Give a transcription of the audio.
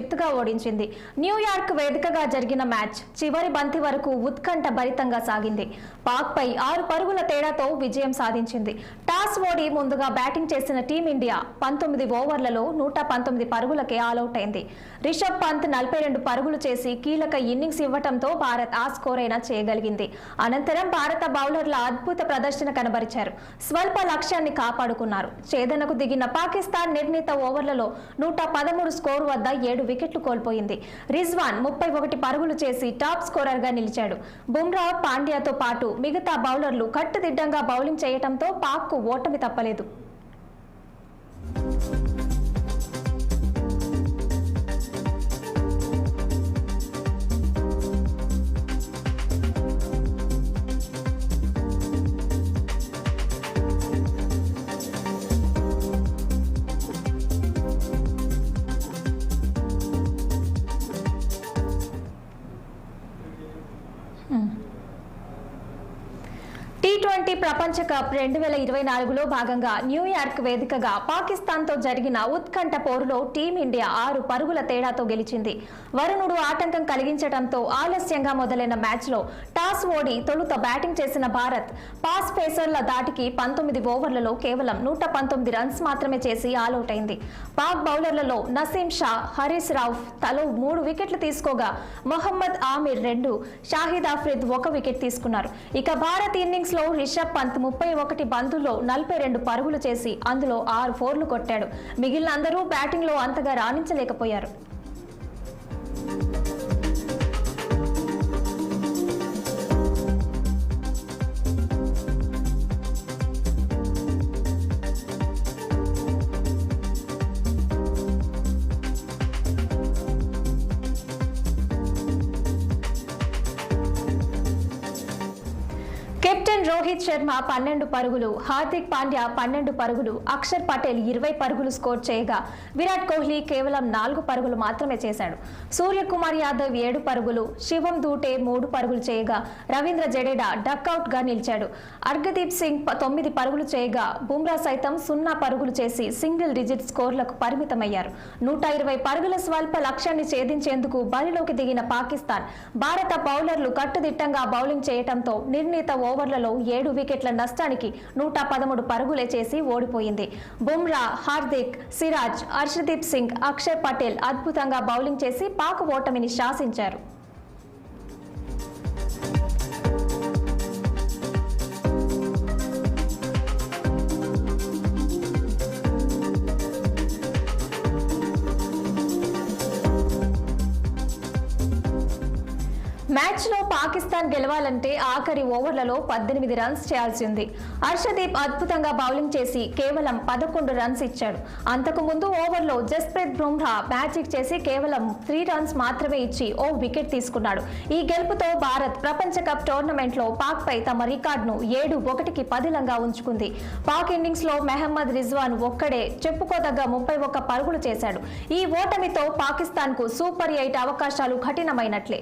ఎత్తుగా ఓడించింది. న్యూయార్క్ వేదికగా జరిగిన మ్యాచ్ చివరి బంతి వరకు ఉత్కంఠ భరితంగా సాగింది. పాక్ పై 6 పరుగుల తేడాతో విజయం సాధించింది. టాస్ ఓడి ముందుగా బ్యాటింగ్ చేసిన టీమిండియా 19 ఓవర్లలో 119 పరుగులకే ఆలౌట్ అయింది. రిషబ్ పంత్ 42 పరుగులు చేసి కీలక ఇన్నింగ్స్ ఇవ్వడంతో భారత్ ఆ స్కోర్ అయినా చేయగలిగింది. అనంతరం భారత బౌలర్ల అద్భుత ప్రదర్శన కనబరిచారు. స్వల్ప లక్ష్యాన్ని కాపాడుకున్నారు. ఛేదనకు దిగిన పాకిస్తాన్ నిర్ణీత ఓవర్లలో 113 స్కోరు వద్ద 7 వికెట్లు కోల్పోయింది. రిజ్వాన్ 31 పరుగులు చేసి టాప్ స్కోరర్ గా నిలిచాడు. బుమ్రా, పాండ్యాతో పాటు మిగతా బౌలర్లు కట్టుదిడ్డంగా బౌలింగ్ చేయడంతో పాక్ కు ఓటమి తప్పలేదు. T20 ప్రపంచ కప్ 2024లో భాగంగా న్యూయార్క్ వేదికగా పాకిస్తాన్తో జరిగిన ఉత్కంఠ పోరులో టీమిండియా 6 పరుగుల తేడాతో గెలిచింది. వరుణుడు ఆటంకం కలిగించడంతో ఆలస్యంగా మొదలైన మ్యాచ్లో టాస్ ఓడి తొలుత బ్యాటింగ్ చేసిన భారత్ పాస్ పేసర్ల దాటికి 19 ఓవర్లలో కేవలం 119 రన్స్ మాత్రమే చేసి ఆలౌట్ అయింది. పాక్ బౌలర్లలో నసీం షా, హరీస్ రౌఫ్ తలో 3 వికెట్లు తీసుకోగా మొహమ్మద్ ఆమిర్ 2, షాహిద్ ఆఫ్రిద్ 1 వికెట్ తీసుకున్నారు. ఇక భారత్ ఇన్నింగ్స్ లో రిషబ్ పంత్ 31 బంతుల్లో 42 పరుగులు చేసి అందులో 6 ఫోర్లు కొట్టాడు. మిగిలిన అందరూ బ్యాటింగ్ లో అంతగా రాణించలేకపోయారు. కెప్టెన్ రోహిత్ శర్మ 12 పరుగులు, హార్దిక్ పాండ్యా 12 పరుగులు, అక్షర్ పటేల్ 20 పరుగులు స్కోర్ చేయగా విరాట్ కోహ్లీ కేవలం 4 పరుగులు మాత్రమే చేశాడు. సూర్యకుమార్ యాదవ్ 7 పరుగులు, శివం దూటే 3 పరుగులు చేయగా రవీంద్ర జడేజా డక్అవుట్ గా నిలిచాడు. హర్షదీప్ సింగ్ 9 పరుగులు చేయగా బుమ్రా సైతం 0 పరుగులు చేసి సింగిల్ డిజిట్ స్కోర్లకు పరిమితమయ్యారు. 120 పరుగుల స్వల్ప లక్ష్యాన్ని ఛేదించేందుకు బరిలోకి దిగిన పాకిస్తాన్ భారత బౌలర్లు కట్టుదిట్టంగా బౌలింగ్ చేయడంతో నిర్ణీత ఓవర్లలో 7 వికెట్ల నష్టానికి 113 పరుగులే చేసి ఓడిపోయింది. బుమ్రా, హార్దిక్, సిరాజ్, హర్షదీప్ సింగ్, అక్షర్ పటేల్ అద్భుతంగా బౌలింగ్ చేసి పాక్ ఓటమిని శాసించారు. మ్యాచ్లో పాకిస్తాన్ గెలవాలంటే ఆఖరి ఓవర్లలో 18 రన్స్ చేయాల్సి ఉంది. హర్షదీప్ అద్భుతంగా బౌలింగ్ చేసి కేవలం 11 రన్స్ ఇచ్చాడు. అంతకు ముందు ఓవర్లో జస్ప్రీత్ బుమ్రా మ్యాజిక్ చేసి కేవలం 3 రన్స్ మాత్రమే ఇచ్చి 1 వికెట్ తీసుకున్నాడు. ఈ గెలుపుతో భారత్ ప్రపంచ కప్ టోర్నమెంట్లో పాక్ పై తమ రికార్డును 7-1కి పదిలంగా ఉంచుకుంది. పాక్ ఇన్నింగ్స్ లో మెహమ్మద్ రిజ్వాన్ ఒక్కడే చెప్పుకోదగ్గ 31 పరుగులు చేశాడు. ఈ ఓటమితో పాకిస్తాన్ కు సూపర్ 8 అవకాశాలు కఠినమైనట్లే.